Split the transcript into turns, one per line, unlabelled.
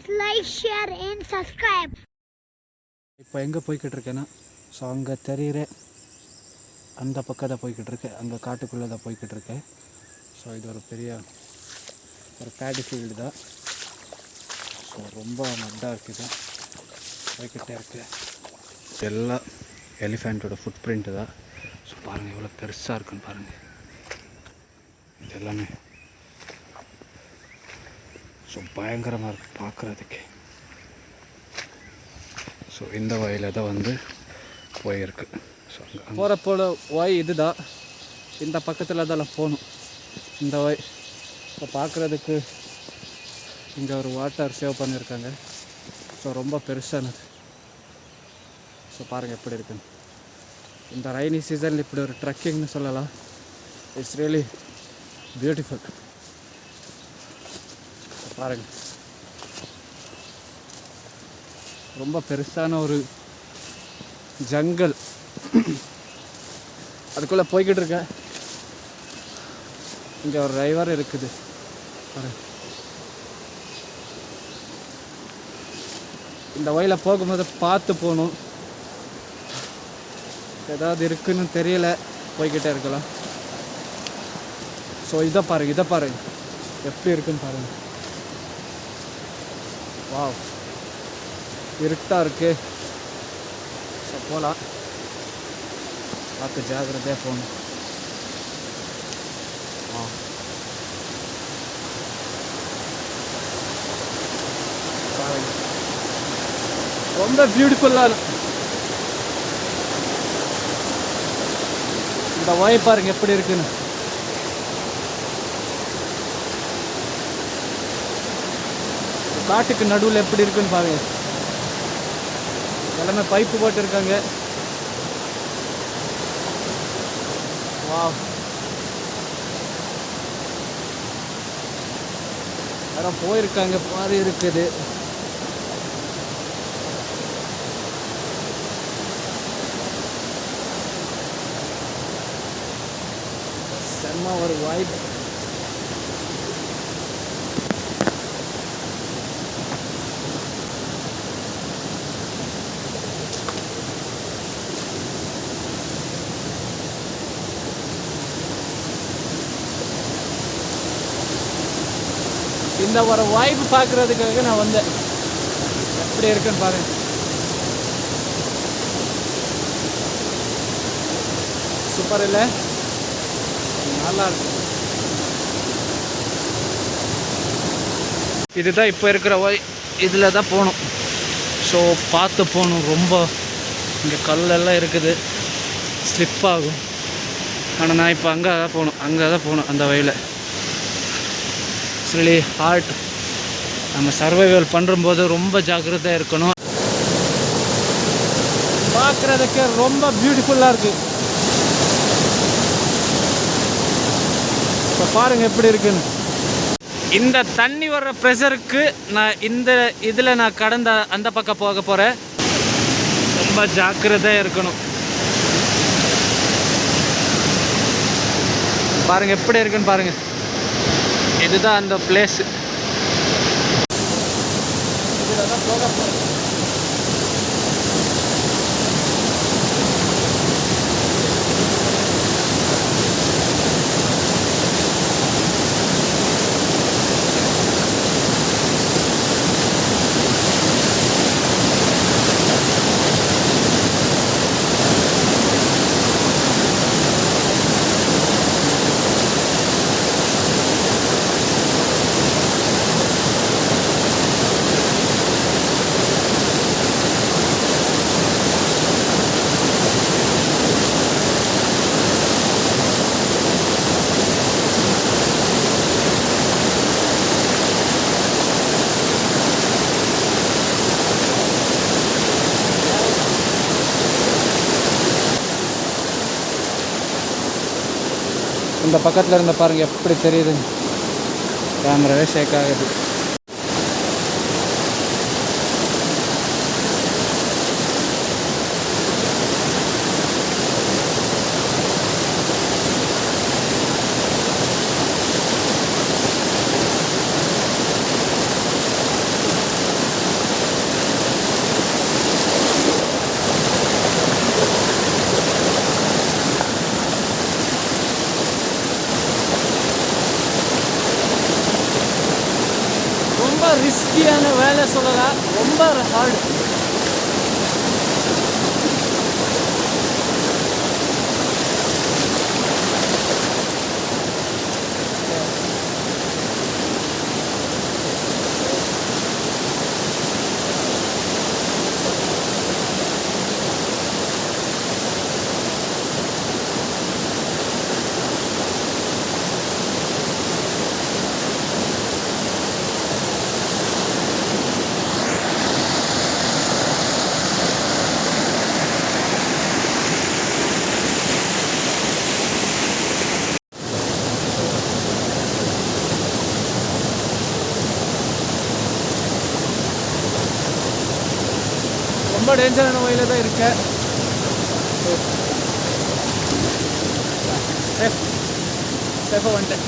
like, share and subscribe.
இப்போ எங்கே போய்கிட்டு இருக்கேன்னா, ஸோ அங்கே தெரிகிற அந்த பக்கம் தான் போய்கிட்டு இருக்கேன், அங்கே காட்டுக்குள்ளே தான் போய்கிட்டு இருக்கேன். ஸோ இது ஒரு பெரிய ஒரு பேடி ஃபீல்டு தான். ஸோ ரொம்ப மட்டாக இருக்குது, போய்கிட்டே இருக்கு. எல்லாம் எலிஃபெண்ட்டோட ஃபுட் பிரிண்ட்டு தான். ஸோ பாருங்கள் எவ்வளோ பெருசாக இருக்குன்னு பாருங்கள். இது எல்லாமே ஸோ பயங்கரமாக இருக்குது பார்க்குறதுக்கு. ஸோ இந்த வழியில் தான் வந்து போயிருக்கு. ஸோ அங்கே போகிற போல வழி இதுதான், இந்த பக்கத்தில் தான் போகணும் இந்த வழி. இப்போ பார்க்குறதுக்கு இங்கே ஒரு வாட்டர் சேவ் பண்ணியிருக்காங்க. ஸோ ரொம்ப பெருசானது. ஸோ பாருங்கள் எப்படி இருக்குன்னு. இந்த ரைனி சீசனில் இப்படி ஒரு ட்ரெக்கிங்னு சொல்லலாம். It's really beautiful. பாருங்கள் ரொம்ப பெருசான ஒரு ஜங்கல், அதுக்குள்ளே போய்கிட்டு இருக்கேன். இங்கே ஒரு ரைவர் இருக்குது. இந்த வழியில் போகும்போது பார்த்து போகணும், ஏதாவது இருக்குன்னு தெரியல, போய்கிட்டே இருக்கலாம். ஸோ இதை பாருங்கள் எப்படி இருக்குன்னு பாருங்கள். வாவ், இருட்டாக இருக்கு. ஸோ போகலாம், பார்த்து ஜாகிரதையாக போகணும். ரொம்ப பியூட்டிஃபுல்லாக இந்த வழி பாருங்க எப்படி இருக்குன்னு. காட்டுக்கு நடுவில் எப்படி இருக்குன்னு பாருங்க. எல்லாமே பைப்பு போட்டு இருக்காங்க. வாவ், யாரும் போயிருக்காங்க பாரு இருக்குது. செம்ம ஒரு வாய்ப்பு. இந்த ஒரு வாய்ப்பு பார்க்குறதுக்காக நான் வந்தேன். எப்படி இருக்குன்னு பாருங்க. சூப்பர் இல்லை? நல்லா இருக்கு. இதுதான் இப்போ இருக்கிற வாய், இதில் தான் போகணும். ஸோ பார்த்து போகணும். ரொம்ப இங்கே கல்லெல்லாம் இருக்குது, ஸ்லிப் ஆகும். ஆனால் நான் இப்போ அங்கே தான் போகணும் அந்த வழியில். Really heart. நம்ம சர்வைவல் பண்ணும்போது ரொம்ப ஜாக்கிரதையாக இருக்கணும். பார்க்குறதுக்கு ரொம்ப பியூட்டிஃபுல்லாக இருக்குது. இப்போ பாருங்கள் எப்படி இருக்குன்னு. இந்த தண்ணி வர்ற ப்ரெஷருக்கு நான் இந்த இதில் நான் கடந்த அந்த பக்கம் போக போகிறேன். ரொம்ப ஜாக்கிரதையாக இருக்கணும். பாருங்கள் எப்படி இருக்குன்னு பாருங்கள். இதுதான் அந்த பிளேஸு. இதில் தான் போக போகிறேன். இந்த பக்கத்தில் இருந்த பாருங்கள் எப்படி தெரியுது. கேமராவே ஷேக் ஆகுது. ரிஸ்கியான வேலை சொல்லலாம், ரொம்ப ஹார்டு. ரொம்ப டேஞ்சரான வழியில் தான் இருக்கேன். சேஃபாக வந்துட்டேன்.